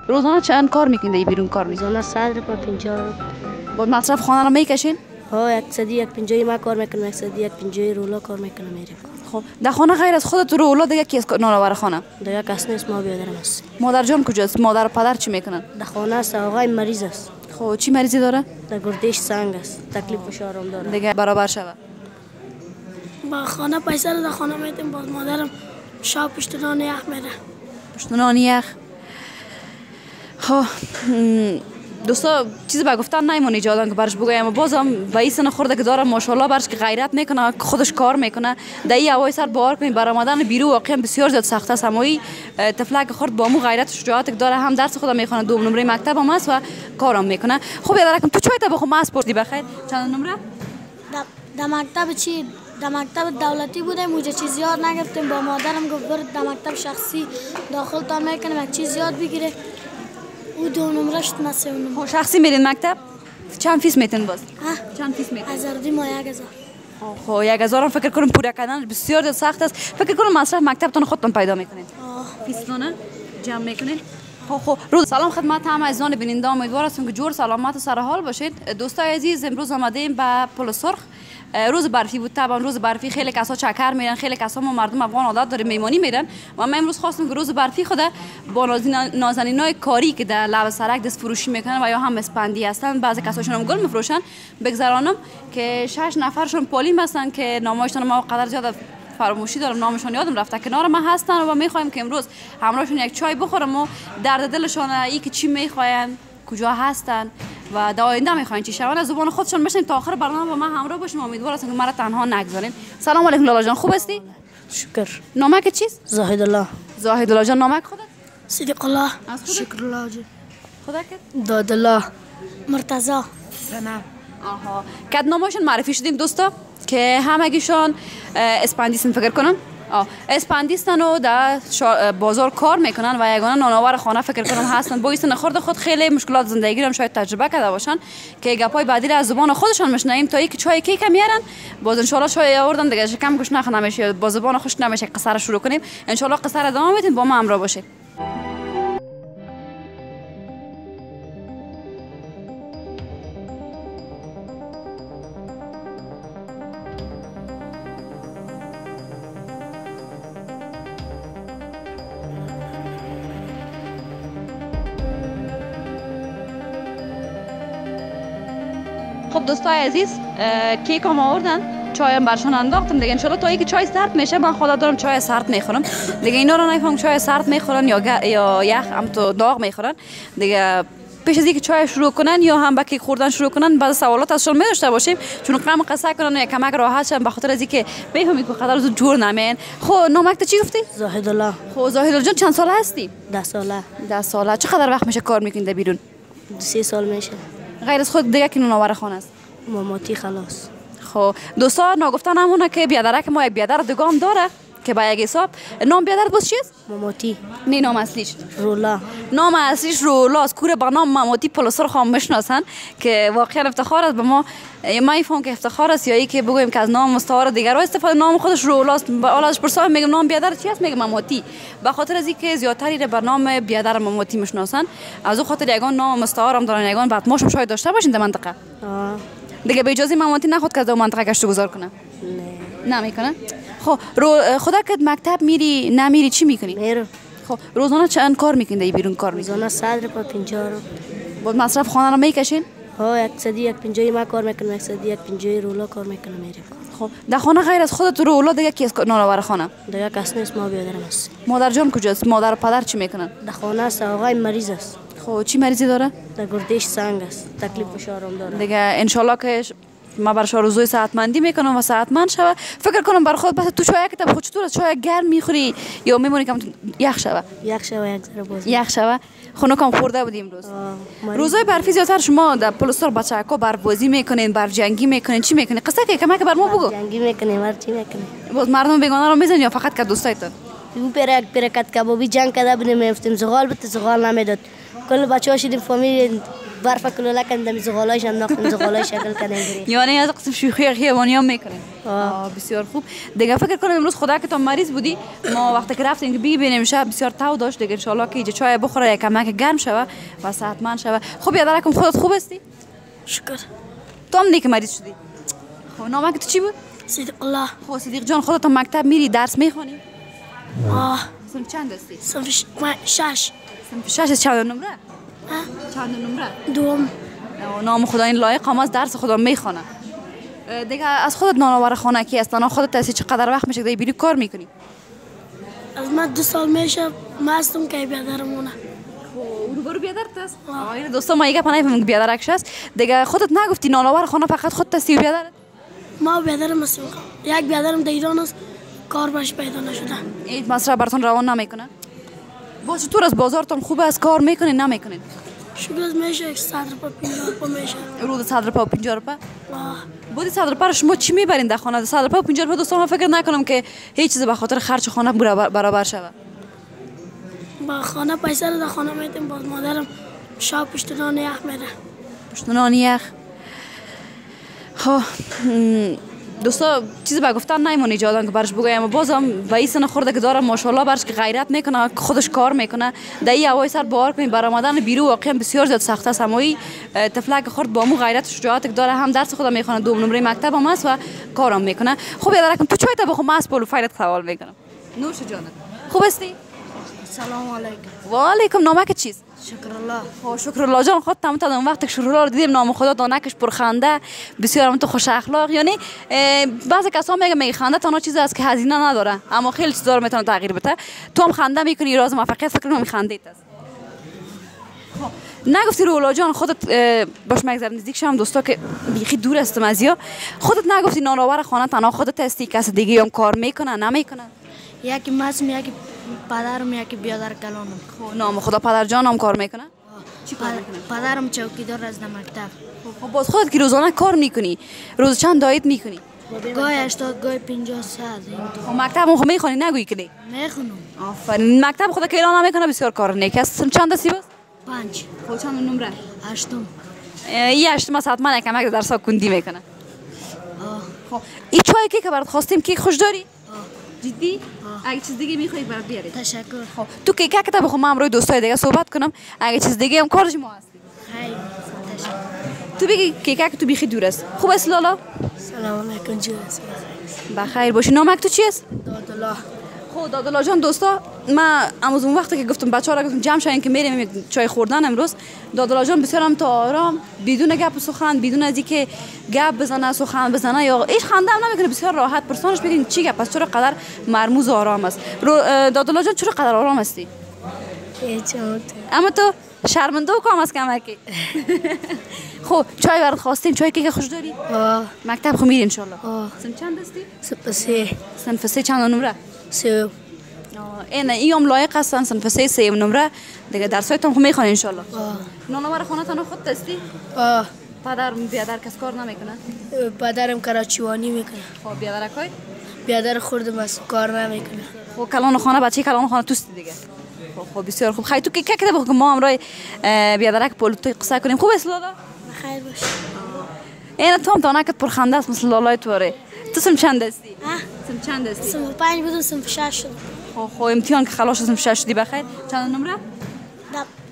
روزانه چند کار میکنید بیرون کار میکنید؟ روزانه 100 روپیه 50. با مصرف خانه رو میکشین؟ ها 150 ما کار میکنم، 150 رولا کار میکنم میرم. خب در خانه غیر از خودت رو اولاد دیگه کی است نانآور خانه؟ دیگه کس نیست، ما بیادرم است. مادر جان کجاست؟ مادر و پدر چی میکنن؟ در خانه است، آقای مریض است. خب چی مریضی داره؟ در گردش سنگ است، تکلیف فشارم داره. دیگه برابر شود. با خانه پیسه رو در خانه میتیم، باز مادرم شب پشت نان یخ میره. پشت نان یخ. خب دوستا چیزی به گفتن نمیمونه ایجادن که برش بگویم، بازم به این سن خورده که داره ماشاءالله برش که غیرت میکنه، خودش کار میکنه، در این هوای سر باور کنید بر آمدن بیرون واقعا بسیار زیاد سخت است. همایی طفلک خورد با مو غیرت و شجاعت که داره، هم درس خود میخونه، دوم نمره مکتب هم است و کارم میکنه. خب یادرکم تو چای تا بخو ما اسپورتی بخیر چند نمره؟ در مکتب چی؟ در مکتب دولتی بودیم، اونجا چیز یاد نگرفتیم. با مادرم گفت برد در مکتب شخصی داخل تا میکنم یک چیز یاد بگیره. او دو نمره شد ما 3 نمره. شخصی میرین مکتب؟ چند فیس میتین باز؟ چند فیس میتین؟ 1000 ما 1000. خب 1000 فکر کنم پوره کردن بسیار سخت است. فکر کنم مصرف مکتبتون خودتون پیدا میکنید. فیستونه جمع میکنید. خب روز سلام خدمت همه عزیزان بیننده، امیدوار هستم که جور سلامت و سر حال باشید. دوستای عزیز امروز آمدیم به پل سرخ. روز برفی بود، طبعا روز برفی خیلی کسا چکر میرن، خیلی کسا ما مردم افغان عادت داریم میمانی میرن و من امروز خواستم که روز برفی خود با نازنینای کاری که در لب سرک دست فروشی میکنن و یا هم اسپندی هستن، بعضی کساشون هم گل میفروشن، بگذرانم که 6 نفرشون پولیم هستن که نامشون ما قدر زیاد فراموشی دارم، نامشون یادم رفته، کنار ما هستن و میخوایم که امروز همراهشون یک چای بخورم و درد دلشون ای که چی میخواین، کجا هستن و در آینده میخواین چی شون، از زبان خودشون بشنویم تا آخر برنامه با من همراه باشیم. امیدوارم که مرا تنها نگذارین. سلام علیکم لالا جان، خوب هستی؟ شکر. نامک چیست؟ زاهد الله. زاهد الله جان. نامک خودت؟ صدیق الله. شکر الله جان. خدا که داد الله. مرتضی. سلام. آها کد نامشون معرفی شدیم دوستا که همگیشون اسپندیسن فکر کنم. اسپندیستن و در بازار کار میکنن و یگانه نانآور خانه فکر کنم هستن. با این خورده خود خیلی مشکلات زندگی رو شاید تجربه کرده باشن که گپای بعدی را از زبان خودشان میشنویم تا اینکه چای کی کم میارن، باز ان شاء الله چای آوردن دیگه شکم گوش نخ نمیشه، با زبان خوش نمیشه. قصه رو شروع کنیم ان شاء الله، قصه رو ادامه میدیم، با ما همراه باشید. خب دوستای عزیز کیک هم آوردن، چای هم برشان انداختم دیگه. انشالله تا اینکه چای سرد میشه، من خدا دارم چای سرد میخورم دیگه. اینا رو نمیفهم چای سرد میخورن یا یخ هم تو داغ میخورن دیگه. پیش از اینکه چای شروع کنن یا هم با کیک خوردن شروع کنن، بعضی سوالات ازشون می‌داشته باشیم چون غم قصه کنن یا کمک راحت شن، به خاطر از اینکه میفهمید که قدر زود جور نمین. خب نامک تو چی گفتی؟ زاهد الله. خب زاهد الله جان چند ساله هستی؟ 10 ساله. 10 ساله. چقدر وقت میشه کار میکنید بیرون؟ 3 سال میشه. غیر از خود دیگه که نانآور خانه است؟ ماماتی خلاص. خب دوستا نگفتن همونه که بیادرک ما یک بیادر دگام داره که با یک حساب نام بیادر باز چیست؟ ماماتی. نه نام اصلیش رولا. نام اصلیش رولاست. کوره با نام ماماتی پل سرخ هم میشناسن که واقعا افتخار است به ما. ما میفهم که افتخار است یا ای که بگویم که از نام مستعار دیگر استفاده، نام خودش رولاست. حالا پرسان میگم نام بیادر چی است، میگم ماماتی، به خاطر از اینکه زیادتری رو بر نام بیادر ماماتی میشناسن. از اون خاطر یگان نام مستعار هم دارن، یگان بعد ماشم شاید داشته باشین در منطقه دیگه. به اجازه ماماتی نخود که از منطقه گشت گذار کنه؟ نه نمیکنه. خب خدا که مکتب میری نمیری چی میکنی؟ میرم. خب روزانه چند کار میکنی بیرون کار میکنی؟ روزانه 100 روپیه 50. با مصرف خانه رو میکشین؟ ها 150 ما کار میکنم، 150 رولا کار میکنم میرم. خب در خانه غیر از خودت رو اولاد دیگه کی است نانآور خانه؟ دیگه کس نیست، ما بیادرم است. مادر جان کجاست؟ مادر و پدر چی میکنن؟ در خانه است، آقای مریض است. خب چی مریضی داره؟ در گردش سنگ است، تکلیف فشارم داره. دیگه ان شاء الله که ما برش روزای صحتمندی میکنم و صحتمند شوه. فکر کنم بر خود بس تو چای که خود چطور چای گرم میخوری یا میمونی که یخ شوه؟ یخ شوه یک ذره باز. یخ شوه. خونه کم خورده بودیم روز. روزای برفی زیادتر شما در پل سرخ بچه‌ها بر بازی میکنین، بر جنگی میکنین، چی میکنین؟ قصه که کمک بر ما بگو. جنگی میکنیم، هر چی میکنیم. باز مردم بیگانه رو میزنین یا فقط که دوستایتون؟ او پرکت کبابی جنگ کرده بودیم، میفتیم زغال بود، زغال نمیداد. کل بچه‌ها شدیم فامیل برف کلوله کندم زغالایش انداختم زغالای شکل کردم. یعنی از قسم شوخی خیابانی هم میکنین. بسیار خوب. دیگه فکر کنم امروز خدا که تو مریض بودی ما وقتی که رفتیم که ببینیم شب بسیار تاو داشت دیگه ان شاء الله که اینجا چای بخوره کمک گرم شوه و صحتمند شوه. خب یادرکم خودت خوب هستی؟ شکر. تو هم نیک مریض شدی. خب نامه تو چی بود؟ صدیق الله. خب صدیق جان خودت مکتب میری درس میخونی؟ صنف چند هستی؟ صنف 6. صنف 6 چند نمره؟ چند نمره؟ دوم. نام خدا این لایق هم از درس خدا میخونه. دیگه از خودت نانآور خانگی هستن خودت هستی چقدر وقت میشه که بیرون کار میکنی؟ از من 2 سال میشه مستم که بیادرمونه. روبرو بیادرت است؟ این دوستا ما یه پناه فهمیم بیادرکش است. دیگه خودت نگفتی نانآور خانه فقط خودت هستی و بیادرت؟ ما بیادرم هستیم. یک بیادرم در ایران است کار باش پیدا نشده. این مصرف براتون روان نمیکنه؟ با چطور از بازارتون خوبه از کار میکنین نمیکنین؟ شکر از میشه 100 روپا 50 روپا میشه. روز 100 روپا و 50 روپا؟ بودی 100 روپا رو شما چی میبرین در خانه؟ 100 روپا و 50 روپا دوستان فکر نکنم که هیچ چیز به خاطر خرج خانه برابر شوه. با خانه پیسه رو در خانه میتیم باز مادرم شب پشت نان یخ میره. پشت نان یخ. خب دوستا چیزی به گفتن نمیمونه ایجادن که برش بگویم بازم به این سن خورده که داره ماشاءالله برش که غیرت میکنه خودش کار میکنه در این هوای سر باور کنید بر آمدن بیرون واقعا بسیار زیاد سخت است اما این طفلک خورد با مو غیرت و شجاعت که داره هم درس خودم میخونه دوم نمره مکتب هم است و کارم میکنه. خب یادرکم تو چای تا بخو من از پولو فایلت سوال میکنم. نوش جانت. خوب هستی؟ سلام علیکم. و علیکم. نامک چیست؟ شکر الله. خب شکر الله جان خود تمام اون وقت که شکر الله رو دیدیم نام خدا دانکش پرخنده بسیار هم تو خوش اخلاق یعنی بعضی کسا میگه خنده تنها چیزی است که هزینه نداره اما خیلی چیزا رو میتونه تغییر بده. تو هم خنده میکنی راز موفقیت فکر کنم خندیت است. نگفتی رولا جان خودت باش مگذار نزدیک شم دوستا که بیخی دور هستم از یا خودت نگفتی نانآور خانه تنها خودت هستی کس دیگه هم کار میکنه نمیکنه؟ یکی ماسم یکی پدرم یکی بیادر کلانم. خب نام خدا پدر جان هم کار میکنه؟ چی کار میکنه؟ پدرم چوکیدار از مکتب. خب باز خودت که روزانه کار میکنی روز چند دایت میکنی؟ گاهی 80 گاهی 50 100. خب مکتب هم میخونی نگویی که میخونم. آفرین. مکتب خدا که اعلان نمیکنه بسیار کار نیک است. چند هستی باز؟ 5. خب چند نمره؟ 8. این 8 ما حتما کمک درس کندی میکنه. خب این چای که برات خواستیم کیک خوش داری؟ جدی؟ اگه چیز دیگه میخوای برات بیارید. تشکر. خب تو کیک که بخوام من روی دوستای دیگه صحبت کنم اگه چیز دیگه هم کارش ما هستی. خیلی تشکر. تو بگی کیک که تو بیخی دور است. خوب است لالا؟ سلام علیکم جون. بخیر باشی. نامک تو چی است؟ دادالله. خب دادالله جان دوستا من امروز اون وقتی که گفتم بچه‌ها را گفتم جمع شاین که میریم چای خوردن امروز دادالله جان بسیار هم تا آرام بدون گپ و سخن بدون از اینکه گپ بزنه سخن بزنه یا هیچ خنده هم نمیکنه بسیار راحت پرسانش بگین چی گپ است چرا قدر مرموز و آرام است. دادالله جان چرا قدر آرام هستی؟ اما تو شرمنده و کام است کمکی. خب چای برات خواستیم چای که خوش داری؟ مکتب خو میری ان شاء الله. سن چند هستی؟ صنف 3 چند نمره؟ 3. این هم لایق هستن صنف 3 نمره دیگه درسایتون خو میخوان ان شاء الله. نانآور خانه تنها خودت هستی؟ پدر بیادر کس کار نمیکنه؟ پدرم کراچیوانی میکنه. خب بیادرکای؟ بیادر خوردم از کار نمیکنه. خب کلان خانه بچه کلان خانه توستی دیگه. خب بسیار خوب. خیلی تو که کده بخو ما امروز بیادرک پولتوی قصه کنیم. خوب است لالا؟ بخیر باش. این تو هم دانکت پرخنده است مثل لالای توره. تو سم چند هستی؟ سم چند هستی؟ سم 5 بودم سم 6 شدم. خب امتحان که خلاص شدم 6 شدی بخیر. چند نمره؟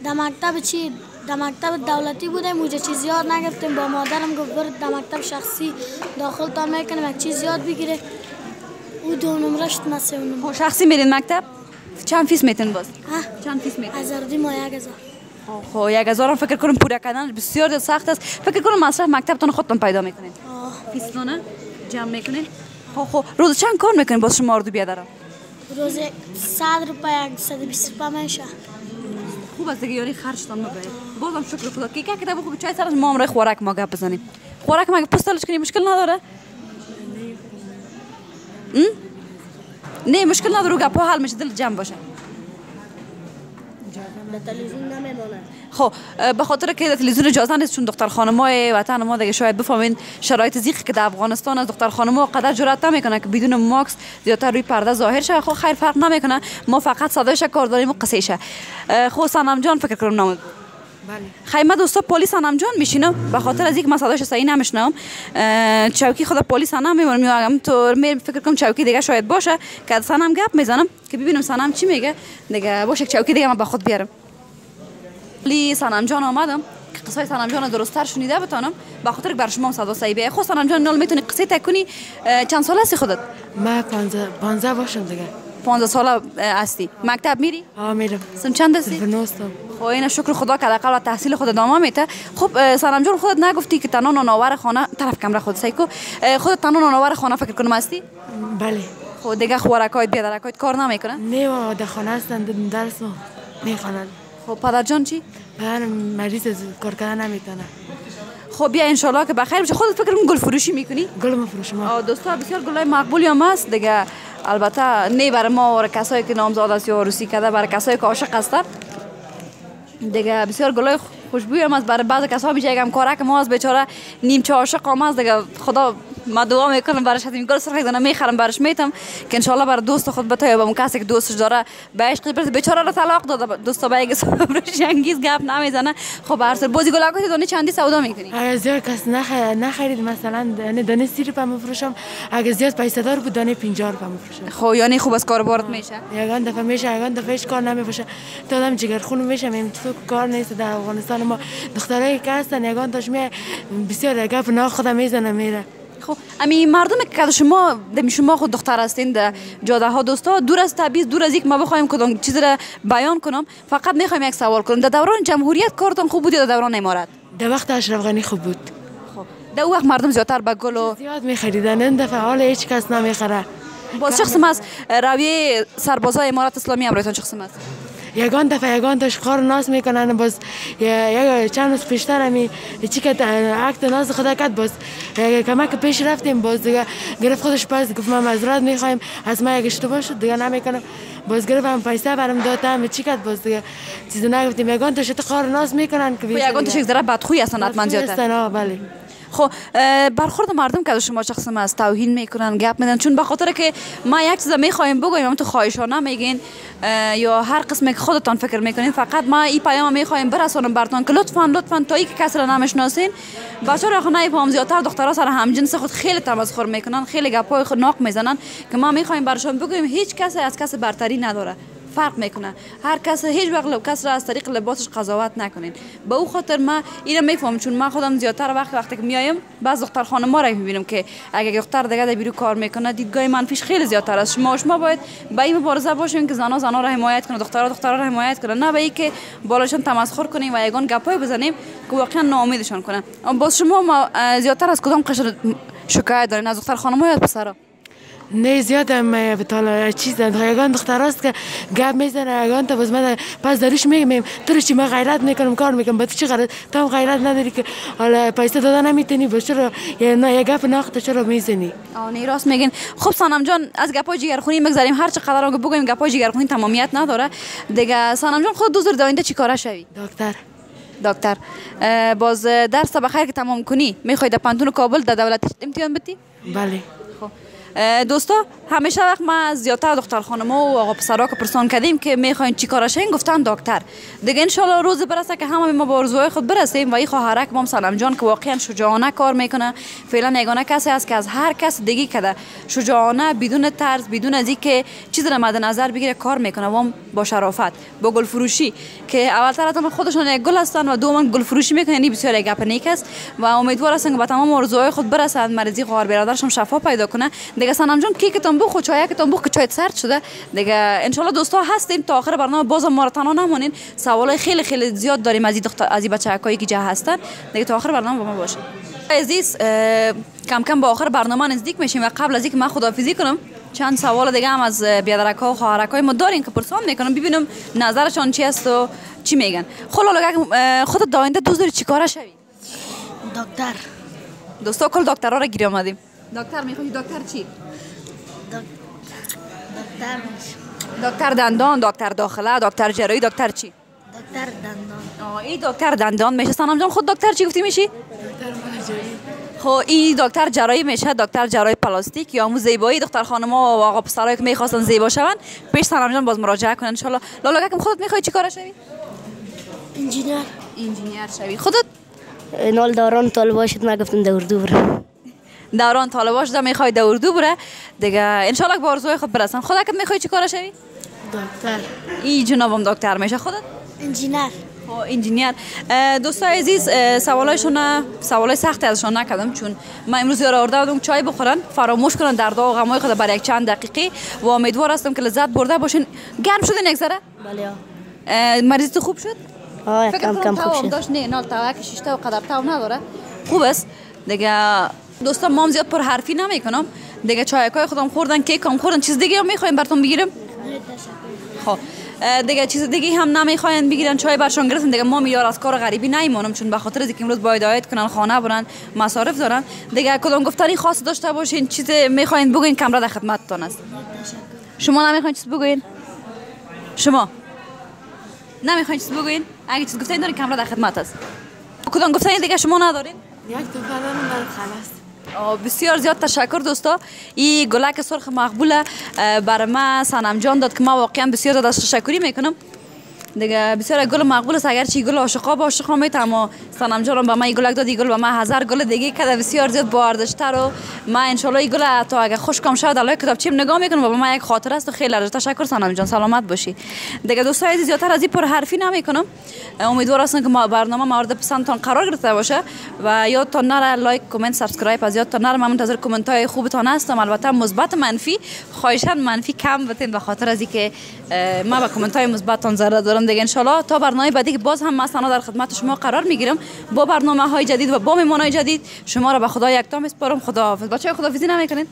در مکتب چی؟ در مکتب دولتی بودم اونجا چیز یاد نگرفتم با مادرم گفت برو در مکتب شخصی داخل تا میکنم یک چیز یاد بگیره. او 2 نمره شد من 3 نمره. خب شخصی میرین مکتب؟ چند فیس میتین باز؟ چند فیس میتین؟ 1000 ما 1000. خب 1000 فکر کنم پوره کردن بسیار سخت است. فکر کنم مصرف مکتبتون خودتون پیدا میکنین. فیستونه جمع میکنین. خب روز چند کار میکنین باز شما اردو بیادرم؟ روز 100 روپیه 120 روپیه میشه. خوب است دیگه یاری خرجتان مبرید. بازم شکر خدا که که بخو چای سرش ما امروز خوراک ما گپ بزنیم. خوراک ما پستالش کنی مشکل نداره؟ نه مشکل نداره گپ حل میشه دل جمع باشه. تلویزیون نمیمونه. خب به خاطر که تلویزیون اجازه نیست چون دختر خانمای وطن ما دیگه شاید بفهمین شرایط زیقی که در افغانستان از دختر خانم‌ها قدر جرأت نمیکنه که بدون ماکس زیادتر روی پرده ظاهر شه. خب خیر فرق نمیکنه ما فقط صدایش کار داریم و قصه‌شه. خب سنم جان فکر کنم نام خیمه دوستا پلیس انم جان میشینم به خاطر از اینکه من صداش صحیح نمیشنم چوکی خود پلیس انم میمونم تو فکر کنم چوکی دیگه شاید باشه که سنم گپ میزنم که ببینم سنم چی میگه دیگه باشه چوکی دیگه من به خود بیارم لی سنم جان آمدم که قصه سنم جان درست‌تر شنیده بتونم به خاطر بر شما صدا صحیح بیه خود سنم جان نال میتونی قصه تکنی چند سال هستی خودت من 15 باشم دیگه 15 ساله هستی مکتب میری میرم سن چند هستی نوستم خب این شکر خدا که حداقل تحصیل خود ادامه میده خب سنم جان خودت نگفتی که تنها نانآور خانه طرف کمره خود سایکو خودت تنها نانآور خانه فکر کنم هستی بله خب دیگه خوارکایت بیادرکایت کار نمیکنه نه و در خانه هستن درس میخوانن خب پدر جان چی پدر مریض کار کردن نمیتونه خب بیا انشالله که بخیر بشه خودت فکر کنم گل فروشی میکنی گل میفروشم دوستا بسیار گلای مقبولی هم هست دیگه البته نه برای ما و کسایی که نامزاد است یا عروسی کرده برای کسایی که عاشق هستن دیگه بسیار گلای خوشبوی هم است برای بعضی کسا میشه یکم کارک ما از بیچاره نیمچه عاشق هم است دیگه خدا ما دعا میکنم براش همین گل سرخ دونه میخرم براش میتم که ان شاء الله برای دوست خود بتايه با اون کسی که دوستش داره به عشق برسه بیچاره رو طلاق داده دوستا به یک صبرش انگیز گپ نمیزنه خب هر سر بازی گلاکات دونه چندی سودا میکنی اگه زیاد کس نخرید مثلا دانه 30 روپیه میفروشم اگه زیاد پیسه دار بود دانه 50 روپیه میفروشم خب یعنی خوب از کاربارت میشه یگان دفعه میشه یگان دفعه هیچ کار نمیشه تا آدم جگرخون میشه این تو کار نیست در افغانستان ما دخترایی که هستن یگان داش می بسیار گپ نه خدا میزنه میره خب امی مردم که شما شما خود دختر هستین در جاده ها دوستا دور از تبعیض دور از اینکه ما بخوایم کدام چیز را بیان کنم فقط میخوایم یک سوال کنم در دوران جمهوریت کارتون خوب بود یا در دوران امارت در وقت اشرف غنی خوب بود خب در وقت مردم زیادتر به گل و زیاد میخریدن این دفعه حال هیچ کس نمیخره باز شخص ماست رویه سربازای امارت اسلامی هم رایتون شخص ماست یگان دفعه یگان داش خار ناس میکنن باز یک چند روز پیشتر همی چی که عکت ناز خدا کرد باز کمک پیش رفتیم باز دیگه گرفت خودش پس گفت ما معذرت میخوایم از ما یک اشتباه شد دیگه نمیکنم باز گرفتم پیسه برام دادم چی کرد باز دیگه چیزی نگفتیم یگان داش خار ناس میکنن که یگان داش یک ذره بدخوی هستن حتما زیادتر بله خب برخورد مردم که شما شخص ما از توهین میکنن گپ میدن چون به خاطر که ما یک چیز میخوایم بگویم تو خواهشانه میگین یا هر قسمی که خودتان فکر میکنین فقط ما این پیام میخوایم برسونم براتون که لطفا تا اینکه کسی را نمیشناسین بچه‌ها را نمیفهم زیادتر دخترها سر همجنس خود خیلی تمسخر میکنن خیلی گپای خود ناق میزنن که ما میخوایم براشون بگویم هیچ کسی از کسی برتری نداره فرق میکنه هر کس هیچ وقت کس را از طریق لباسش قضاوت نکنین به او خاطر ما اینو میفهمم چون ما خودم زیادتر وقتی که میایم بعض دختر خانم‌ها را میبینم که اگه دختر دیگه در بیرون کار میکنه دیدگاه منفیش خیلی زیادتر است شما باید با این مبارزه باشین که زنا را حمایت کنه دخترها را حمایت کنه نه به اینکه بالاشون تمسخر کنیم و یگان گپای بزنیم که واقعا ناامیدشان کنه باز شما زیادتر از کدام قشر شکایت دارین از دختر خانم‌ها یا پسرها نه زیاد هم بتالا چیز یگان دختر است که گپ میزنه یگان تا باز من پس داریش میگم تو چی ما غیرت میکنم کار میکنم با تو چی غیرت تو هم غیرت نداری که حالا پیسه دادن نمیتونی با چرا یا گپ ناخت چرا میزنی نه راست میگین خب سنم جان از گپای جگرخونی میگذاریم هر چقدر رو بگویم گپای جگرخونی تمامیت نداره دیگه سنم جان خود دوزر داینده چی کاره شوی دکتر باز درس بخیر که تمام کنی میخوای در پانتون کابل در دولت امتحان بدی بله دوستا همیشه وقت ما زیادتر دختر خانم‌ها و آقا پسرها که پرسان کردیم که میخواین چی کار شین گفتن دکتر دیگه ان شاء الله روز برسه که همه ما با آرزوهای خود برسیم و این خواهرک مام سلام جان که واقعا شجاعانه کار میکنه فعلا یگانه کسی است که از هر کس دیگه کده شجاعانه بدون ترس بدون از اینکه چیزی را مد نظر بگیره کار میکنه و با شرافت با گل فروشی که اولتر خودشون یک گل هستن و دوم گل فروشی میکنن یعنی بسیار گپ نیک است و امیدوار هستم که با تمام آرزوهای خود برسن مریضی خواهر برادرشون شفا پیدا کنه دیگه سنم جان کیکتون بخو چایکتون بخو که چایت سرد شده دیگه ان شاء الله دوستا هستیم تا آخر برنامه بازم ما را تنها نمونین سوالای خیلی زیاد داریم از این بچه‌هایی که جا هستن دیگه تا آخر برنامه با ما باشین عزیز کم کم با آخر برنامه نزدیک میشیم و قبل از اینکه من خداحافظی کنم چند سوال دیگه هم از بیادرک‌ها و خواهرک‌های ما دارین که پرسان میکنم ببینم نظرشون چی است و چی میگن خلاصه خودت داینده دوست داری چیکاره شوی دکتر دوستا کل دکترها را گیری اومدیم دکتر میخوای دکتر چی دکتر دندان دکتر داخله دکتر جراحی دکتر چی دکتر دندان این دکتر دندان میشه سنم جان خود دکتر چی گفتی میشی دکتر ماجرایی خب این دکتر جراحی میشه دکتر جراحی پلاستیک یا همون زیبایی دختر خانم‌ها و آقا پسرایی که میخواستن زیبا شون پیش سنم جان باز مراجعه کنن ان شاء الله لالا کم خودت میخوای چیکار شوی انجینیر شوی. خودت نال دوران طالبا شد ما گفتم در اردو برم. دوران طالبا شده میخوای در اردو بره دیگه انشالله به آرزوی خود برسن. خودت که میخوای چی کار شوی؟ دکتر. این جنابم دکتر میشه. خودت انجینر. انجینیر. دوستای عزیز سوالای سختی ازشان نکردم چون من امروز یارو آورده بودم چای بخورن فراموش کنن درد و غمای خود برای یک چند دقیقه و امیدوار هستم که لذت برده باشین. گرم شدین یک ذره؟ بله. مریض تو خوب شد؟ فکر کم کنم خوب شد. داشت نه نال تا که شش تا قدم تا نداره. خوب است. دیگه دوستان ما زیاد پر حرفی نمیکنم. دیگه چایکای خودم خوردن کیکم خوردن چیز دیگه هم میخوایم براتون بگیرم. خب دیگه چیز دیگه هم نمیخواین بگیرن چای برشان گرفتن دیگه ما میار از کار غریبی نمیمونم چون به خاطر اینکه امروز باید هدایت کنن خانه برن مصارف دارن دیگه کدام گفتنی خاص داشته باشین چیز میخواین بگین کامرا در خدمتتون است. شما نمیخواین چیز بگین؟ شما نمیخواین چیز بگین؟ اگه چیز گفتین دارین کامرا در خدمت است. کدام گفتنی دیگه شما ندارین؟ یک دفعه دارم در خلاص. بسیار زیاد تشکر دوستا. این گلک سرخ مقبوله برای ما صنم جان داد که ما واقعا بسیار زیاد تشکری میکنم دیگه. بسیار گل مقبول است اگر چی گل عاشقا با عاشقا میتم اما صنم جان به من گلک داد. گل به من 1000 گل دیگه کده بسیار زیاد با ارزش‌تر و من ان شاء الله این گل تا اگه خوشکم شد الان کتابچه‌ام نگاه میکنم و به من یک خاطر است و خیلی ارزش. تشکر صنم جان سلامت باشی دیگه. دوستای عزیز زیادتر از این پر حرفی نمیکنم. امیدوار هستم که برنامه مورد پسندتان قرار گرفته باشه و یادتان نره لایک کامنت سابسکرایب از یادتان نره. من منتظر کامنت های خوبتان هستم. البته مثبت منفی خواهشاً منفی کم بتین به خاطر از اینکه ما به کامنت های مثبتتان ضرورت دارم دیگه. ان شاء الله تا برنامه بعدی که باز هم مثلا در خدمت شما قرار میگیرم با برنامه های جدید و با مهمانای جدید. شما را به خدا یکتا میسپارم. خداحافظ. بچه‌ها خداحافظی نمیکنین؟